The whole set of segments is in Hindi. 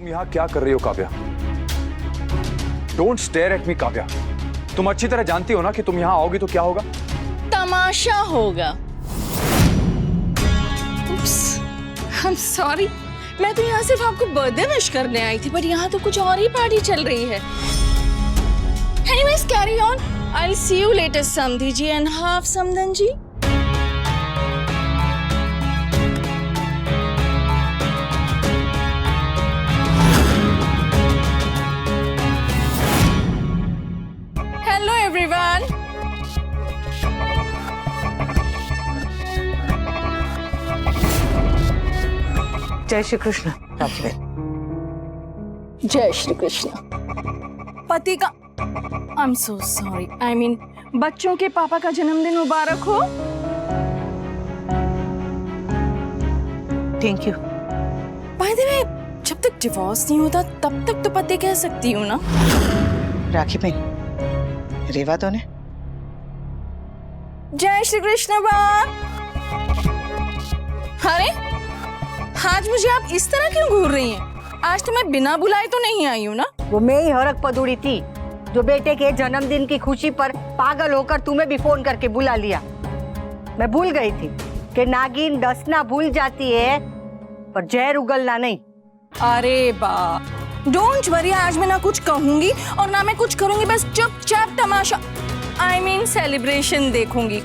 तुम यहाँ क्या कर रही हो Kavya? Don't stare at me Kavya. तुम अच्छी तरह जानती हो ना कि तुम यहाँ आओगी तो क्या होगा? तमाशा होगा। आई एम सॉरी, मैं तो यहाँ सिर्फ आपको बर्थडे विश करने आई थी, पर यहाँ तो कुछ और ही पार्टी चल रही है। Anyways, carry on. I'll see you later, Samdhi ji and half Samdan ji. Hello, everyone. जय श्री कृष्ण। जय श्री कृष्ण। पति का I am so sorry, I mean बच्चों के पापा का जन्मदिन मुबारक हो। Thank you. By the way, जब तक डिवोर्स नहीं होता तब तक तो पति कह सकती हूँ ना। राखी बहन, रेवा तो ने। जय श्री कृष्ण बा। अरे आज मुझे आप इस तरह क्यों घूर रही हैं? आज तो मैं बिना बुलाए तो नहीं आई हूँ ना। वो मैं ही हरक पदुड़ी थी जो बेटे के जन्मदिन की खुशी पर पागल होकर तुम्हें भी फोन करके बुला लिया। मैं भूल गई थी कि नागिन डसना भूल जाती है पर जहर उगलना नहीं। अरे बा, डोंट वरी, आज मैं ना कुछ कहूंगी और ना मैं कुछ करूंगी, बस चुपचाप तमाशा आई मीन सेलिब्रेशन देखूंगी।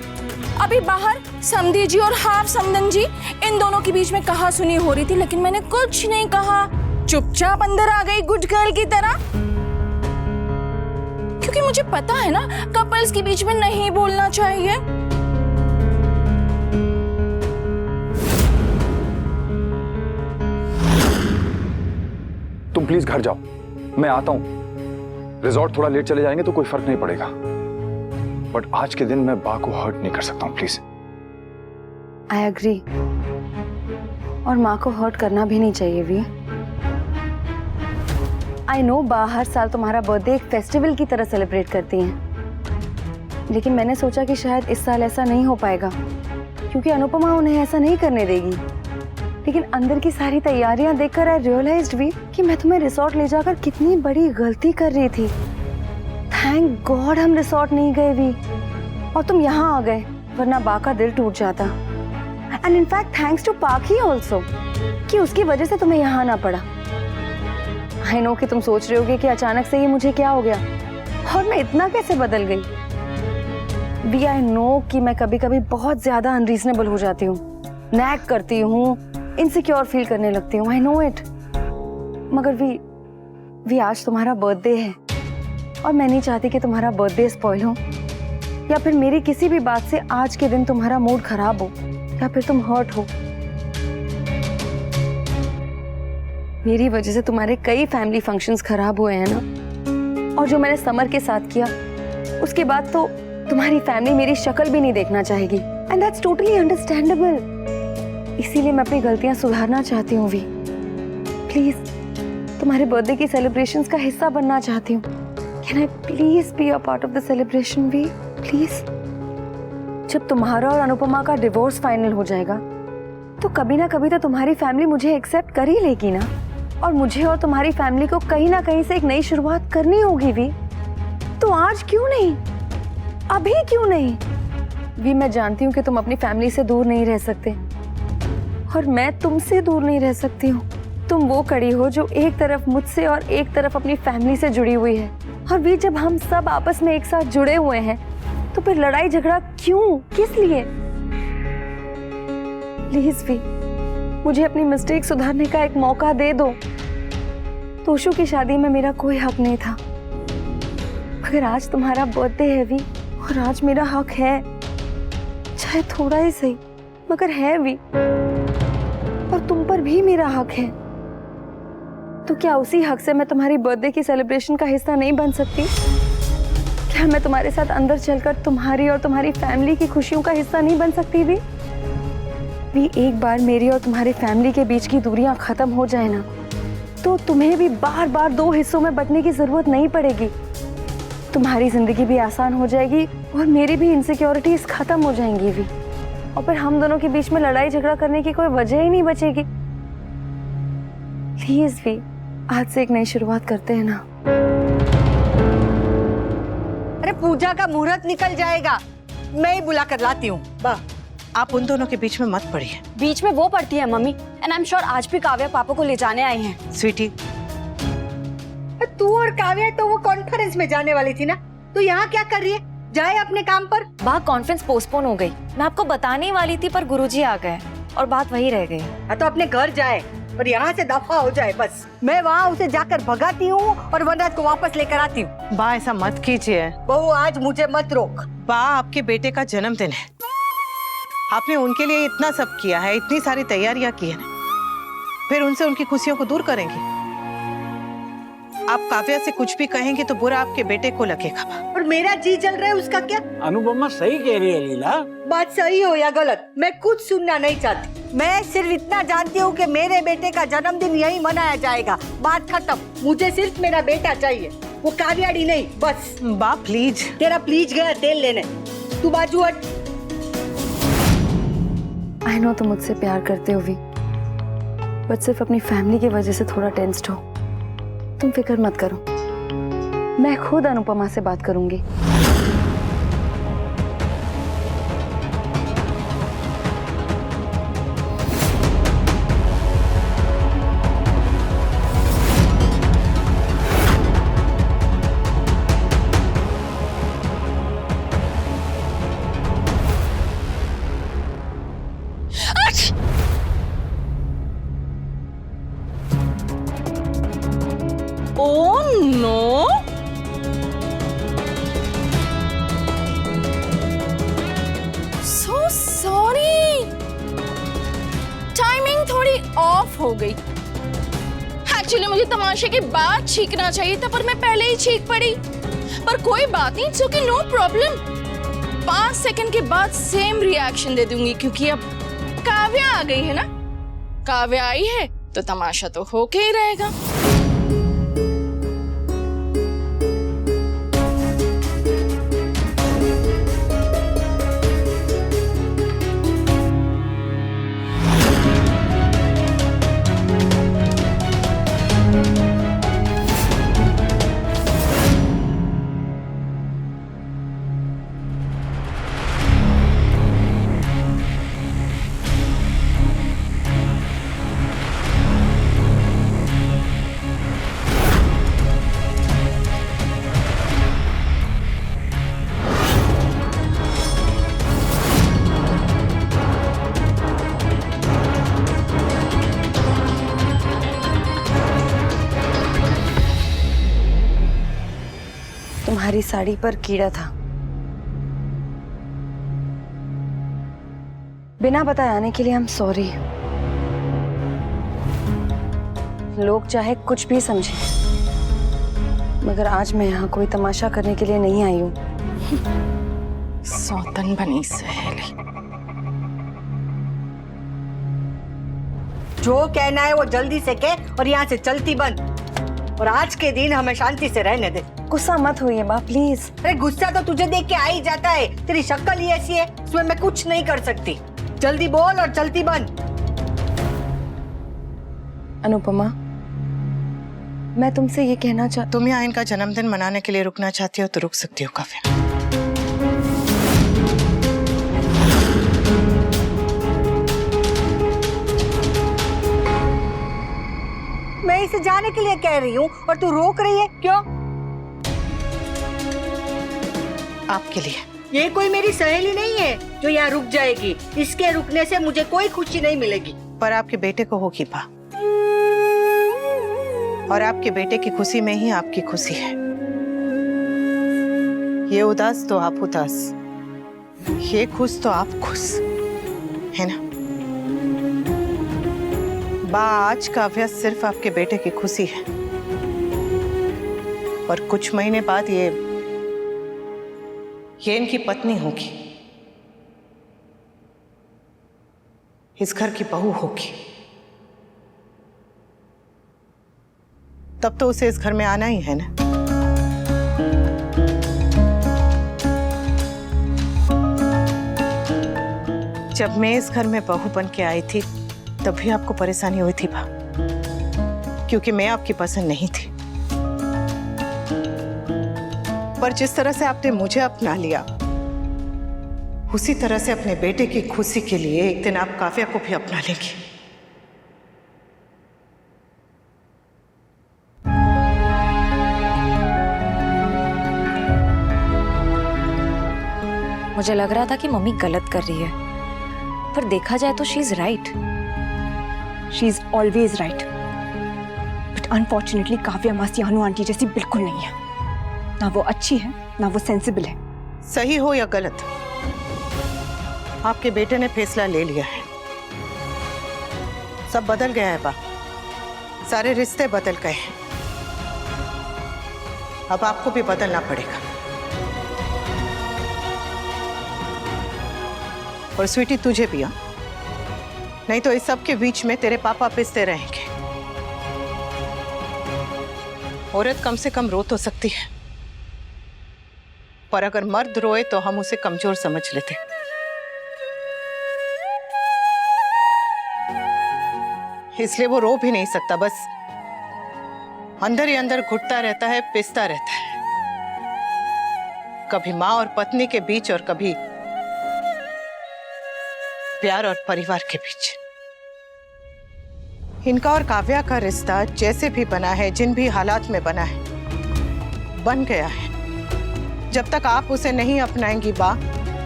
अभी बाहर समधी जी और हाफ समदन जी इन दोनों के बीच में कहा सुनी हो रही थी, लेकिन मैंने कुछ नहीं कहा, चुपचाप अंदर आ गई गुड गर्ल की तरह, क्योंकि मुझे पता है ना कपल्स के बीच में नहीं बोलना चाहिए। तुम प्लीज घर जाओ, मैं आता हूं। रिजॉर्ट थोड़ा लेट चले जाएंगे तो कोई फर्क नहीं पड़ेगा, बट आज के दिन मैं बा को हर्ट नहीं कर सकता हूं, प्लीज। आई एग्री, और माँ को हर्ट करना भी नहीं चाहिए वी। आई नो बा हर साल तुम्हारा बर्थडे एक फेस्टिवल की तरह सेलिब्रेट करती हैं, लेकिन मैंने सोचा कि शायद इस साल ऐसा नहीं हो पाएगा क्योंकि अनुपमा उन्हें ऐसा नहीं करने देगी। लेकिन अंदर की सारी तैयारियां देखकर आई रियलाइज्ड भी कि मैं तुम्हें रिसोर्ट ले जाकर कितनी बड़ी गलती कर रही थी। थैंक गॉड हम रिसोर्ट नहीं गए भी और तुम यहाँ आ गए, वरना बा का दिल टूट जाता। एंड इनफैक्ट थैंक्स टू पाखी ऑल्सो कि उसकी वजह से तुम्हें यहाँ आना पड़ा। आई नो कि तुम सोच रहे होगे कि अचानक से ये मुझे क्या हो गया और मैं इतना कैसे बदल गई। वी आई नो कि मैं कभी कभी बहुत ज्यादा अनरीजनेबल हो जाती हूँ, नैग करती हूँ, इनसिक्योर फील करने लगती हूँ। आई नो इट, मगर वी आज तुम्हारा बर्थडे है और मैं नहीं चाहती कि तुम्हारा बर्थडे स्पॉइल हो या फिर मेरी किसी भी बात से आज के दिन तुम्हारा मूड खराब हो या फिर तुम हर्ट हो। मेरी वजह से तुम्हारे कई फैमिली फंक्शंस खराब हुए हैं ना, और जो मैंने समर के साथ किया उसके बाद तो तुम्हारी फैमिली मेरी शक्ल भी नहीं देखना चाहेगी, एंड दैट्स टोटली अंडरस्टैंडेबल। इसीलिए मैं अपनी गलतियां सुधारना चाहती हूँ वी। प्लीज तुम्हारे बर्थडे की सेलिब्रेशंस का हिस्सा बनना चाहती हूँ। Can I please be a part of the celebration वी, प्लीज। जब तुम्हारा और अनुपमा का डिवोर्स फाइनल हो जाएगा तो कभी ना कभी तो तुम्हारी फैमिली मुझे एक्सेप्ट कर ही लेगी ना, और मुझे और तुम्हारी फैमिली को कहीं ना कहीं से एक नई शुरुआत करनी होगी वी। तो आज क्यों नहीं, अभी क्यों नहीं? वी मैं जानती हूँ कि तुम अपनी फैमिली से दूर नहीं रह सकते और मैं तुमसे दूर नहीं रह सकती हूँ। तुम वो कड़ी हो जो एक तरफ मुझसे और एक तरफ अपनी फैमिली से जुड़ी हुई है, और वी जब हम सब आपस में एक साथ जुड़े हुए हैं तो फिर लड़ाई झगड़ा क्यों, किस लिए? प्लीज वी मुझे अपनी मिस्टेक सुधारने का एक मौका दे दो। तोशु की शादी में मेरा कोई हक नहीं था, मगर आज तुम्हारा बर्थडे है वी, और आज मेरा हक है, चाहे थोड़ा ही सही मगर है वी, और तुम पर भी मेरा हक है। तो क्या उसी हक से मैं तुम्हारी बर्थडे की सेलिब्रेशन का हिस्सा नहीं बन सकती? क्या मैं तुम्हारे साथ अंदर चलकर तुम्हारी और तुम्हारी फैमिली की खुशियों का हिस्सा नहीं बन सकती भी? एक बार मेरी और तुम्हारी फैमिली के बीच की दूरियां खत्म हो जाए ना, तो तुम्हें भी बार बार दो हिस्सों में बंटने की जरूरत नहीं पड़ेगी। तुम्हारी जिंदगी भी आसान हो जाएगी और मेरी भी इनसिक्योरिटीज खत्म हो जाएंगी भी, और फिर हम दोनों के बीच में लड़ाई झगड़ा करने की कोई वजह ही नहीं बचेगी। प्लीज वी आज से एक नई शुरुआत करते हैं ना। अरे पूजा का मुहूर्त निकल जाएगा, मैं ही बुला कर लाती हूँ। बा, आप उन दोनों के बीच में मत पड़िए। बीच में वो पड़ती है mummy, and I am sure आज भी काव्या पापा को ले जाने आई हैं। स्वीटी, तू और काव्या तो वो कॉन्फ्रेंस में जाने वाली थी ना, तो यहाँ क्या कर रही है? जाए अपने काम पर। वहाँ कॉन्फ्रेंस पोस्टपोन हो गई, मैं आपको बताने ही वाली थी पर गुरुजी आ गए और बात वही रह गई। तो अपने घर जाए और यहाँ से दफा हो जाए बस। मैं वहाँ उसे जाकर भगाती हूँ और वरना को वापस लेकर आती हूँ। बा ऐसा मत कीजिए। बहू आज मुझे मत रोक। बा, आपके बेटे का जन्मदिन है, आपने उनके लिए इतना सब किया है, इतनी सारी तैयारियां की है, फिर उनसे उनकी खुशियों को दूर करेंगे? आप काव्या से कुछ भी कहेंगे तो बुरा आपके बेटे को लगेगा। और मेरा जी जल रहा है उसका क्या? अनुपमा सही कह रही है लीला। बात सही हो या गलत मैं कुछ सुनना नहीं चाहती। मैं सिर्फ इतना जानती हूँ कि मेरे बेटे का जन्मदिन यही मनाया जाएगा, बात खत्म। मुझे सिर्फ मेरा बेटा चाहिए, वो काव्याड़ी नहीं, बस। बा प्लीज। तेरा प्लीज गया तेल लेने, तू बाजू हट। आई नो तुम मुझसे प्यार करते हो भी, बट सिर्फ अपनी फैमिली की वजह से थोड़ा टेंस्ड हो। तुम फिक्र मत करो, मैं खुद अनुपमा से बात करूंगी। Oh no! So sorry. Timing थोड़ी ऑफ हो गई। एक्चुअली मुझे तमाशे के बाद छींकना चाहिए था, पर मैं पहले ही छींक पड़ी। पर कोई बात नहीं, it's okay, no problem. 5 second के बाद सेम रिएक्शन दे दूंगी, क्योंकि अब काव्या आ गई है ना। काव्या आई है तो तमाशा तो होके ही रहेगा। तुम्हारी साड़ी पर कीड़ा था, बिना बताए आने के लिए हम सॉरी। लोग चाहे कुछ भी समझे, मगर आज मैं यहाँ कोई तमाशा करने के लिए नहीं आई हूँ। सौतन बनी सहेली। जो कहना है वो जल्दी से कह और यहाँ से चलती बंद। और आज के दिन हमें शांति से रहने दे। गुस्सा मत होइए माँ प्लीज। अरे गुस्सा तो तुझे देख के आ ही जाता है, तेरी शक्ल ही ऐसी है, उसमें मैं कुछ नहीं कर सकती। जल्दी बोल और चलती बंद। अनुपमा, मैं तुमसे ये कहना तुम यहाँ इनका जन्मदिन मनाने के लिए रुकना चाहती हो तो रुक सकती हो काव्या। मैं इसे जाने के लिए कह रही हूँ और तू रोक रही है, क्यों? आपके लिए। ये कोई मेरी सहेली नहीं है जो यहाँ रुक जाएगी। इसके रुकने से मुझे कोई खुशी नहीं मिलेगी। पर आपके बेटे को होगी बा, और आपके बेटे की खुशी में ही आपकी खुशी है। ये उदास तो आप उदास, ये खुश तो आप खुश, है ना? बा, आज काव्या सिर्फ आपके बेटे की खुशी है, और कुछ महीने बाद ये इनकी पत्नी होगी, इस घर की बहू होगी। तब तो उसे इस घर में आना ही है ना। जब मैं इस घर में बहू बन के आई थी तब भी आपको परेशानी हुई थी बा, क्योंकि मैं आपकी पसंद नहीं थी। पर जिस तरह से आपने मुझे अपना लिया, उसी तरह से अपने बेटे की खुशी के लिए एक दिन आप काव्या को भी अपना लेंगी। मुझे लग रहा था कि मम्मी गलत कर रही है, पर देखा जाए तो she is right. She is always right, but unfortunately Kavya मासी अनु आंटी जैसी बिल्कुल नहीं है। ना वो अच्छी है, ना वो सेंसिबल है। सही हो या गलत, आपके बेटे ने फैसला ले लिया है। सब बदल गया है बा, सारे रिश्ते बदल गए हैं। अब आपको भी बदलना पड़ेगा। और स्वीटी तुझे भी, हाँ? नहीं तो इस सब के बीच में तेरे पापा पिसते रहेंगे। औरत कम से कम रो तो सकती है, पर अगर मर्द रोए तो हम उसे कमजोर समझ लेते। इसलिए वो रो भी नहीं सकता, बस अंदर ही अंदर घुटता रहता है, पिसता रहता है, कभी माँ और पत्नी के बीच और कभी प्यार और परिवार के बीच। इनका और काव्या का रिश्ता जैसे भी बना है, जिन भी हालात में बना है, बन गया है। जब तक आप उसे नहीं अपनाएंगी बा,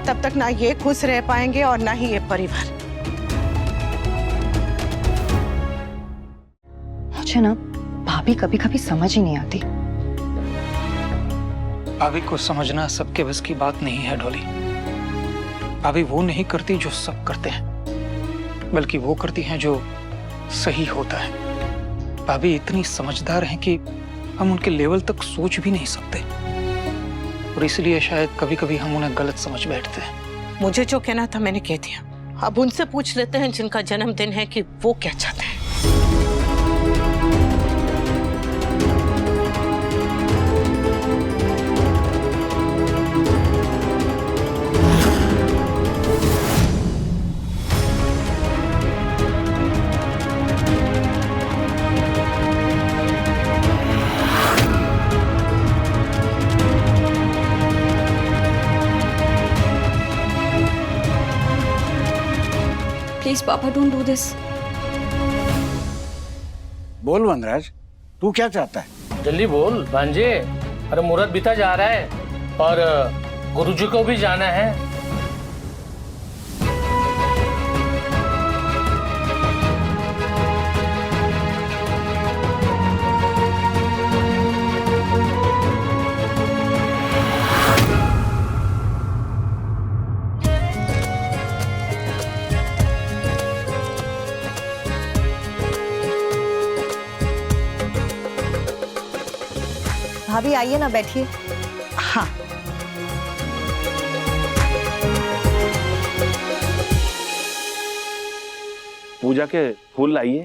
तब तक ना ये खुश रह पाएंगे और ना ही ये परिवार। मुझे ना भाभी कभी कभी समझ ही नहीं आती। भाभी को समझना सबके बस की बात नहीं है डॉली। भाभी वो नहीं करती जो सब करते हैं, बल्कि वो करती हैं जो सही होता है। भाभी इतनी समझदार हैं कि हम उनके लेवल तक सोच भी नहीं सकते, और इसलिए शायद कभी कभी हम उन्हें गलत समझ बैठते हैं। मुझे जो कहना था मैंने कह दिया। अब उनसे पूछ लेते हैं जिनका जन्मदिन है कि वो क्या चाहते हैं। प्लीज पापा, डोंट डू दिस। बोल वनराज, तू क्या चाहता है? जल्दी बोल भांजे। अरे मुहूर्त बीता जा रहा है और गुरुजी को भी जाना है। भाभी आइए ना, बैठिए। हाँ, पूजा के फूल लाइए।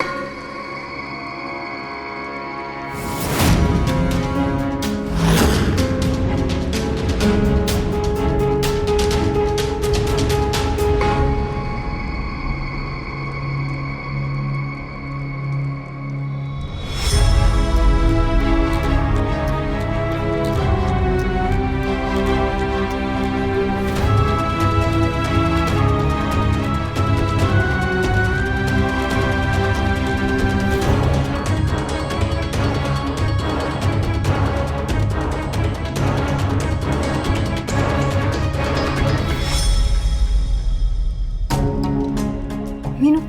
मीनू,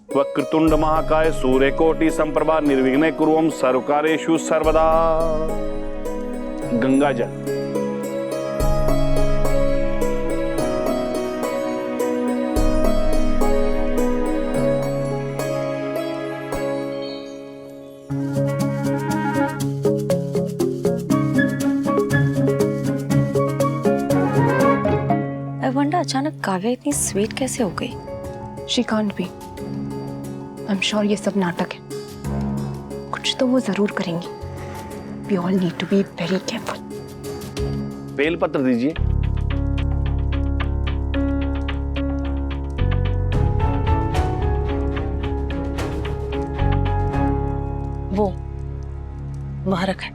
वक्रतुंड महाकाय सूर्यकोटि संप्रभा निर्विघ्ने कुर्वं सर्वकार्येषु सर्वदा। गंगा जल। वंडा, अचानक काव्या इतनी स्वीट कैसे हो गई? She can't be. I am sure ये सब नाटक है। तो वो जरूर करेंगी। We all need to be very careful. बेलपत्र दीजिए। वो वहां रखा।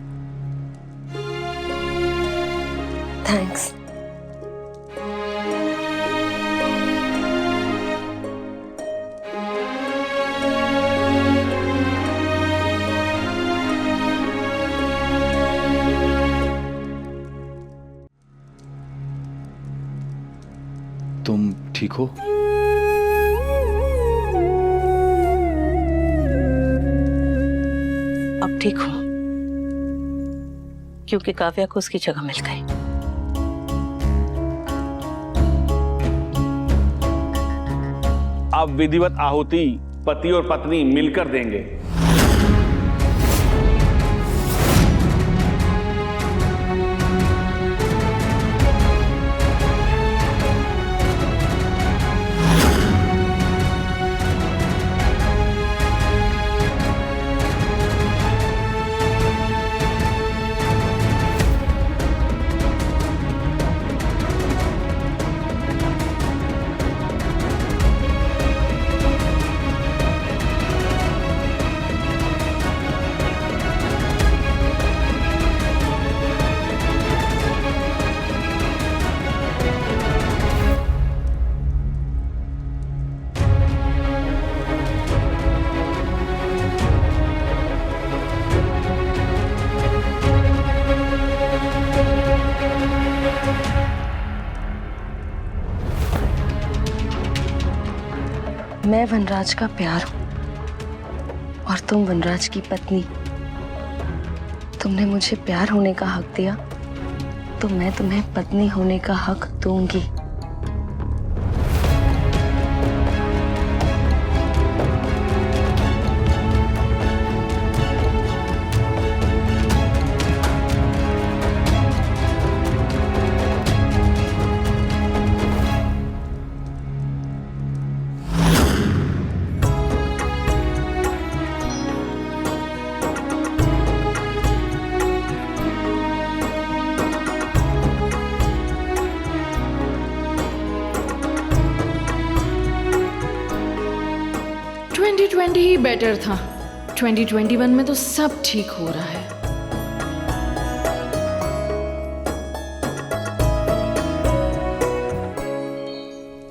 थैंक्स। तुम ठीक हो? अब ठीक हूँ, क्योंकि काव्या को उसकी जगह मिल गई। अब विधिवत आहुति पति और पत्नी मिलकर देंगे। मैं वनराज का प्यार हूं और तुम वनराज की पत्नी। तुमने मुझे प्यार होने का हक दिया, तो मैं तुम्हें पत्नी होने का हक दूंगी। ही बेटर था। 2021 में तो सब ठीक हो रहा है।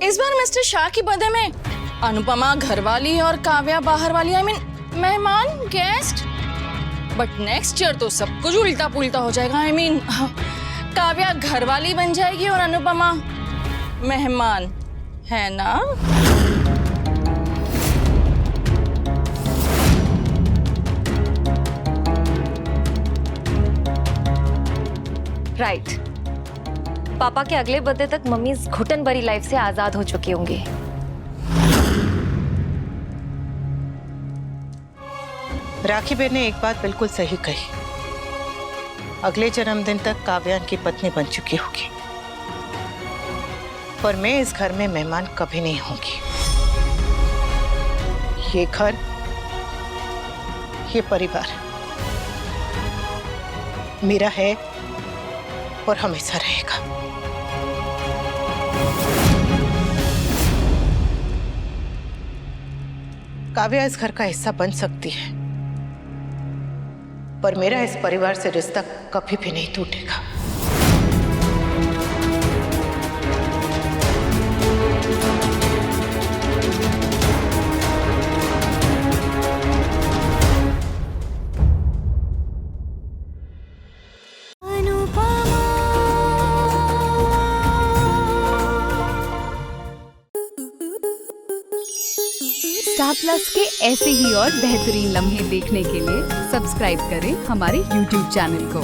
इस बार मिस्टर शाह की बर्थडे में अनुपमा घरवाली और काव्या बाहर वाली, आई मीन मेहमान, गेस्ट। बट नेक्स्ट ईयर तो सब कुछ उल्टा पुल्टा हो जाएगा। आई मीन काव्या घरवाली बन जाएगी और अनुपमा मेहमान, है ना? राइट। पापा के अगले बर्थडे तक मम्मी इस घुटन भरी लाइफ से आजाद हो चुकी होंगी। राखी बहन ने एक बात बिल्कुल सही कही। अगले जन्मदिन तक काव्या की पत्नी बन चुकी होगी, पर मैं इस घर में मेहमान कभी नहीं होंगी। ये घर, ये परिवार मेरा है और हमेशा रहेगा। काव्या इस घर का हिस्सा बन सकती है, पर मेरा इस परिवार से रिश्ता कभी भी नहीं टूटेगा। स्टार प्लस के ऐसे ही और बेहतरीन लम्हे देखने के लिए सब्सक्राइब करें हमारे YouTube चैनल को।